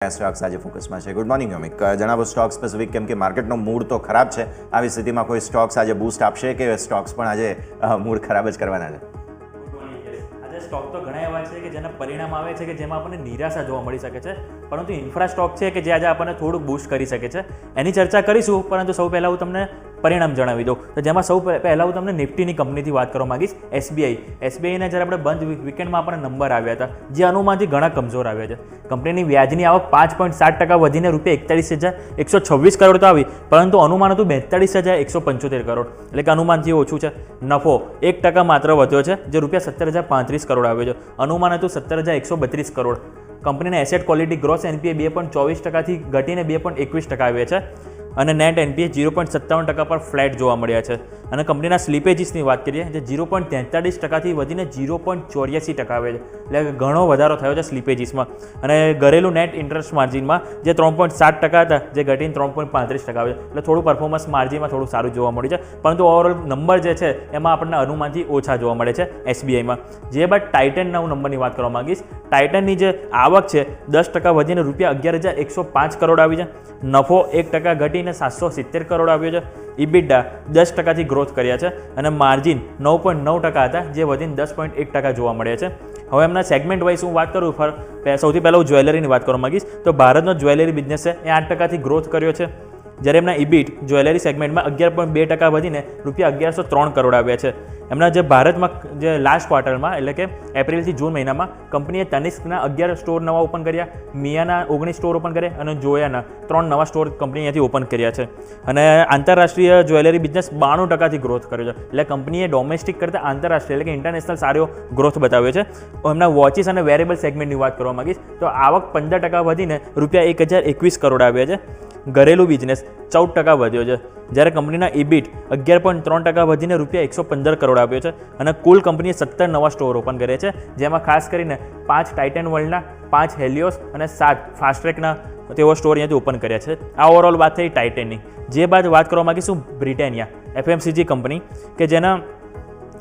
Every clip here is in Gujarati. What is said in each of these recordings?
સ્ટોક્સ આજે ફોકસમાં છે. ગુડ મોર્નિંગ યોમિક, જણાવો સ્ટોક સ્પેસિફિક, કેમ કે માર્કેટનો મૂડ તો ખરાબ છે. આવી સ્થિતિમાં કોઈ સ્ટોક્સ આજે બૂસ્ટ આપશે કે સ્ટોક્સ પણ આજે મૂડ ખરાબ જ કરવાના છે? આજે સ્ટોક તો ઘણા એવા છે કે જેના પરિણામ આવે છે કે જેમાં આપણને નિરાશા જોવા મળી શકે છે, પરંતુ ઇન્ફ્રા સ્ટોક છે કે જે આજે આપણને થોડુંક બૂસ્ટ કરી શકે છે. એની ચર્ચા કરીશું, પરંતુ સૌ પહેલાં હું તમને પરિણામ જણાવી દઉં. તો જેમાં સૌ પહેલાં હું તમને નિફ્ટીની કંપનીથી વાત કરવા માંગીશ. એસબીઆઈને જ્યારે આપણે બંધ વીકેન્ડમાં આપણને નંબર આવ્યા હતા જે અનુમાનથી ઘણા કમજોર આવ્યા છે. કંપનીની વ્યાજની આવક 5.7% વધીને ₹41,126 કરોડ તો આવી, પરંતુ અનુમાન હતું 42,175 કરોડ, એટલે કે અનુમાનથી ઓછું છે. નફો 1% માત્ર વધ્યો છે, જે ₹17,035 કરોડ આવ્યો છે. અનુમાન હતું 17,132 કરોડ. કંપનીના એસેટ ક્વોલિટી ગ્રોસ એનપીએ 2.24%થી ઘટીને 2.21% આવ્યા છે, અને નેટ એનપીએ 0.57% પર ફ્લેટ જોવા મળ્યા છે. અને કંપનીના સ્લીપેજીસની વાત કરીએ જે 0.43%થી વધીને 0.84% આવે છે, એટલે ઘણો વધારો થયો છે સ્લીપેજીસમાં. અને ઘરેલું નેટ ઇન્ટરેસ્ટ માર્જિનમાં જે 3.7% હતા જે ઘટીને 3.35% આવે છે, એટલે થોડું પરફોર્મન્સ માર્જિનમાં થોડું સારું જોવા મળ્યું છે, પરંતુ ઓવરઓલ નંબર જે છે એમાં આપણને અનુમાનથી ઓછા જોવા મળે છે એસબીઆઈમાં. જે બાદ ટાઇટનના હું નંબરની વાત કરવા માંગીશ. ટાઇટનની જે આવક છે 10% વધીને ₹11,105 કરોડ આવી છે. નફો 1% ઘટીને 770 કરોડ આવ્યો છે. ઇબિડા 10%થી ગ્રોથ કર્યા છે, અને માર્જિન 9.9% હતા જે વધીને 10.1% જોવા મળ્યા છે. હવે એમના સેગમેન્ટ વાઇઝ હું વાત કરું, સૌથી પહેલાં હું જ્વેલરીની વાત કરવા માંગીશ. તો ભારતનો જ્વેલરી બિઝનેસ છે એ 8%થી ગ્રોથ કર્યો છે, જ્યારે એમના ઇબિટ જ્વેલરી સેગમેન્ટમાં 11.2% વધીને ₹1,103 કરોડ આવ્યા છે. એમના જે ભારતમાં જે લાસ્ટ ક્વાર્ટરમાં એટલે કે એપ્રિલથી જૂન મહિનામાં કંપનીએ તનિષ્કના 11 સ્ટોર નવા ઓપન કર્યા, મિયાના 19 સ્ટોર ઓપન કર્યા, અને જોયાના 3 નવા સ્ટોર કંપની અહીંયાથી ઓપન કર્યા છે. અને આંતરરાષ્ટ્રીય જ્વેલરી બિઝનેસ 92%થી ગ્રોથ કર્યો છે, એટલે કંપનીએ ડોમેસ્ટિક કરતાં આંતરરાષ્ટ્રીય એટલે કે ઇન્ટરનેશનલ સારો ગ્રોથ બતાવ્યો છે. એમના વોચિસ અને વેરેબલ સેગમેન્ટની વાત કરવા માંગીશ તો આવક 15% વધીને ₹1,021 કરોડ આવ્યા છે. ઘરેલું બિઝનેસ 14% વધ્યો છે, જ્યારે કંપનીના ઇબિટ 11.3% વધીને ₹115 કરોડ આવ્યો છે. અને કુલ કંપનીએ 17 નવા સ્ટોર ઓપન કર્યા છે, જેમાં ખાસ કરીને 5 ટાઇટન વર્લ્ડના, 5 હેલિયોસ અને 7 ફાસ્ટ્રેકના તેઓ સ્ટોર અહીંયાથી ઓપન કર્યા છે. આ ઓવરઓલ વાત થઈ ટાઇટનની. જે બાદ વાત કરવા માંગીશું બ્રિટાનિયા એફએમસીજી કંપની, કે જેના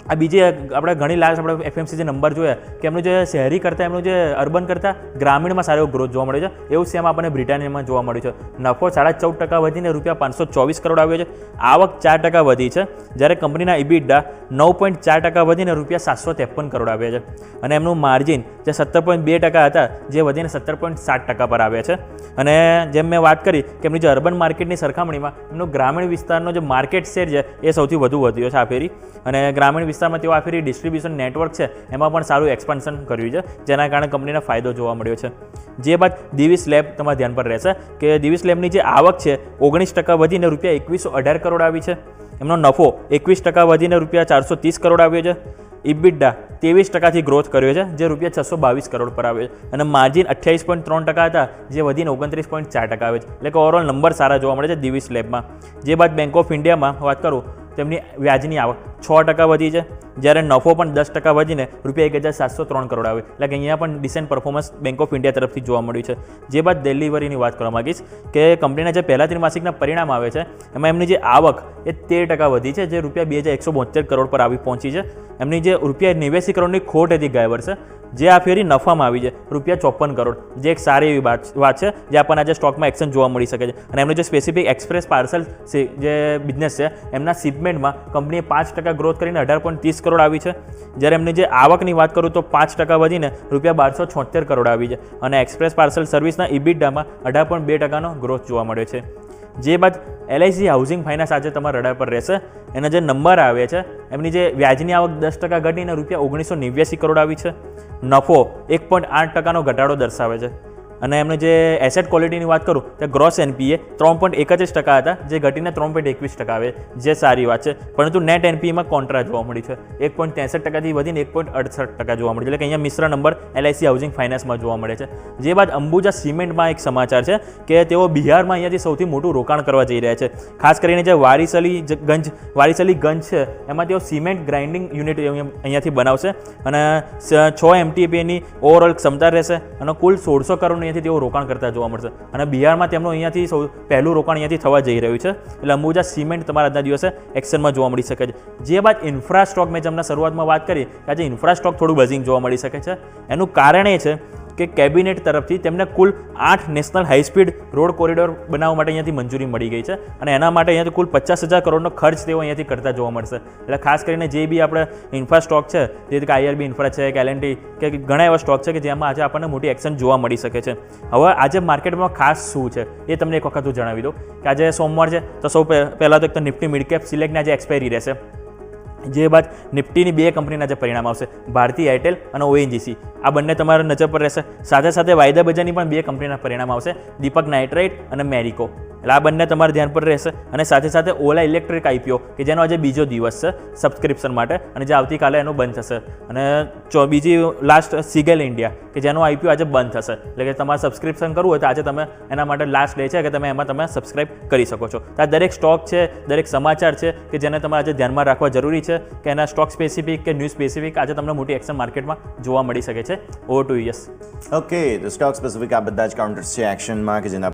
આ બીજી આપણે ઘણી લાસ્ટ આપણે એફએમસીજી નંબર જોયા કે એમનું જે શહેરી કરતાં એમનું જે અર્બન કરતાં ગ્રામીણમાં સારો ગ્રોથ જોવા મળે છે. એવું સેમ આપણને બ્રિટાનિયામાં જોવા મળ્યું છે. નફો 14% વધીને ₹524 કરોડ આવ્યો છે. આવક 4% વધી છે, જ્યારે કંપનીના ઇબિડા 9.4% વધીને ₹753 કરોડ આવ્યા છે. અને એમનું માર્જિન જે 17.2% હતા જે વધીને 17.7% પર આવ્યા છે. અને જેમ મેં વાત કરી કે એમની જે અર્બન માર્કેટની સરખામણીમાં એમનો ગ્રામીણ વિસ્તારનો જે માર્કેટ શેર છે એ સૌથી વધુ વધ્યો છે આ ફેરી. અને ગ્રામીણ વિસ્તારમાં તેઓ આ ફેરી ડિસ્ટ્રીબ્યુશન નેટવર્ક છે એમાં પણ સારું એક્સપાન્શન કર્યું છે, જેના કારણે કંપનીને ફાયદો જોવા મળ્યો છે. જે બાદ દિવીસ લેબ તમારા ધ્યાન પર રહેશે કે દિવીસ લેબની જે આવક છે 19% વધીને ₹2118 કરોડ આવી છે. એમનો નફો 21% વધીને ₹430 કરોડ આવ્યો છે. ઇબિડા 23%થી ગ્રોથ કર્યો છે, જે ₹622 કરોડ પર આવ્યો છે. અને માર્જિન 28.3% હતા જે વધીને 29.4% આવે છે, એટલે કે ઓવરઓલ નંબર સારા જોવા મળે છે દિવીસ લેબમાં. જે બાદ બેંક ઓફ ઇન્ડિયામાં વાત કરું તેમની વ્યાજની આવક 6% વધી છે, જ્યારે નફો પણ 10% વધીને ₹1,703 કરોડ આવે, એટલે કે અહીંયા પણ descent performance bank of India તરફથી જોવા મળ્યું છે. જે બાદ ડિલિવરીની વાત કરવા માંગીશ કે કંપનીના જે પહેલા ત્રિમાસિકના પરિણામ આવે છે એમાં એમની જે આવક એ 13% વધી છે, જે ₹2,172 કરોડ પર આવી પહોંચી છે. એમની જે ₹89 કરોડની ખોટ હતી ગયા વર્ષે, જે આ ફેરી નફામાં આવી છે ₹54 કરોડ, જે એક સારી એવી વાત છે જે આપણને આજે સ્ટોકમાં એક્શન જોવા મળી શકે છે. અને એમનું જે સ્પેસિફિક એક્સપ્રેસ પાર્સલ જે બિઝનેસ છે એમના શિપમેન્ટમાં કંપનીએ 5% ગ્રોથ કરીને 18.30 કરોડ આવી છે, જ્યારે એમની જે આવકની વાત કરું તો 5% વધીને ₹1,276 કરોડ આવી છે. અને એક્સપ્રેસ પાર્સલ સર્વિસના ઇબિડામાં 18.2%નો ગ્રોથ જોવા મળ્યો છે. જે બાદ એલઆઈસી હાઉસિંગ ફાઇનાન્સ આજે તમારા રડાર પર રહેશે. એના જે નંબર આવે છે એમની જે વ્યાજની આવક 10% ઘટીને ₹1989 કરોડ આવી છે. નફો 1.8%નો ઘટાડો દર્શાવે છે. અને એમને જે એસેટ ક્વોલિટીની વાત કરું તો ગ્રોસ એનપીએ 3.31% હતા જે ઘટીને 3.21% આવે, જે સારી વાત છે. પરંતુ નેટ એનપીએમાં કોન્ટ્રા જોવા મળી છે, 1.63%થી વધીને 1.68% જોવા મળે છે, એટલે કે અહીંયા મિશ્ર નંબર એલઆઈસી હાઉસિંગ ફાઇનાન્સમાં જોવા મળે છે. જે બાદ અંબુજા સિમેન્ટમાં એક સમાચાર છે કે તેઓ બિહારમાં અહીંયાથી સૌથી મોટું રોકાણ કરવા જઈ રહ્યા છે. ખાસ કરીને જે વારીસલીગંજ છે એમાં તેઓ સિમેન્ટ ગ્રાઇન્ડિંગ યુનિટ અહીંયાથી બનાવશે, અને 6 MTPAની ઓવરઓલ ક્ષમતા રહેશે, અને કુલ 1600 કરોડની અહીંયાથી તેઓ રોકાણ કરતા જોવા મળશે. અને બિહારમાં તેમનું અહીંયાથી પહેલું રોકાણ અહીંયાથી થવા જઈ રહ્યું છે, એટલે અંબુજા સિમેન્ટ તમારા આજના દિવસે એક્શનમાં જોવા મળી શકે છે. જે બાદ ઇન્ફ્રા સ્ટોક મેં તમને શરૂઆતમાં વાત કરી કે આજે ઇન્ફ્રા સ્ટોક થોડું બઝિંગ જોવા મળી શકે છે. એનું કારણ એ છે કે કેબિનેટ તરફથી તેમને કુલ 8 national high speed road corridor બનાવવા માટે અહીંયાથી મંજૂરી મળી ગઈ છે અને એના માટે અહીંયાથી કુલ 50,000 કરોડનો ખર્ચ તેઓ અહીંયાથી કરતા જોવા મળશે. એટલે ખાસ કરીને જે બી આપણે ઇન્ફ્રા સ્ટોક છે, જે કે IRB ઇન્ફ્રા છે કે L&T કે ઘણા એવા સ્ટોક છે કે જેમાં આજે આપણને મોટી એક્શન જોવા મળી શકે છે. હવે આજે માર્કેટમાં ખાસ શું છે એ તમને એક વખત હું જણાવી દઉં કે આજે સોમવાર છે તો સૌ પહેલાં તો એક તો નિફ્ટી મિડ કેપ સિલેક્ટની આજે એક્સપાયરી રહેશે. જે બાદ નિફ્ટીની 2 કંપનીના જે પરિણામ આવશે, ભારતી એરટેલ અને ONGC, આ બંને તમારા નજર પર રહેશે. સાથે સાથે વાયદા બજારની પણ 2 કંપનીના પરિણામ આવશે, દીપક નાઇટ્રાઇટ અને મેરિકો. એટલે આ બંને તમારા ધ્યાન પર રહેશે. અને સાથે સાથે ઓલા ઇલેક્ટ્રિક IPO કે જેનો આજે બીજો દિવસ છે સબસ્ક્રિપ્શન માટે અને જે આવતીકાલે એનો બંધ થશે. અને બીજી લાસ્ટ સિગેલ ઇન્ડિયા કે જેનો IPO આજે બંધ થશે. એટલે કે તમારે સબસ્ક્રિપ્શન કરવું હોય તો આજે તમે એના માટે લાસ્ટ ડે છે કે તમે એમાં તમે સબસ્ક્રાઇબ કરી શકો છો. તો આ દરેક સ્ટોક છે, દરેક સમાચાર છે કે જેને તમારે આજે ધ્યાનમાં રાખવા જરૂરી છે કે એના સ્ટોક સ્પેસિફિક કે ન્યૂઝ સ્પેસિફિક આજે તમને મોટી એક્શન માર્કેટમાં જોવા મળી શકે છે. Over to yes. ઓકે, તો સ્ટોક સ્પેસિફિક આ બધા જ કાઉન્ટર્સ છે એક્શનમાં કે જેના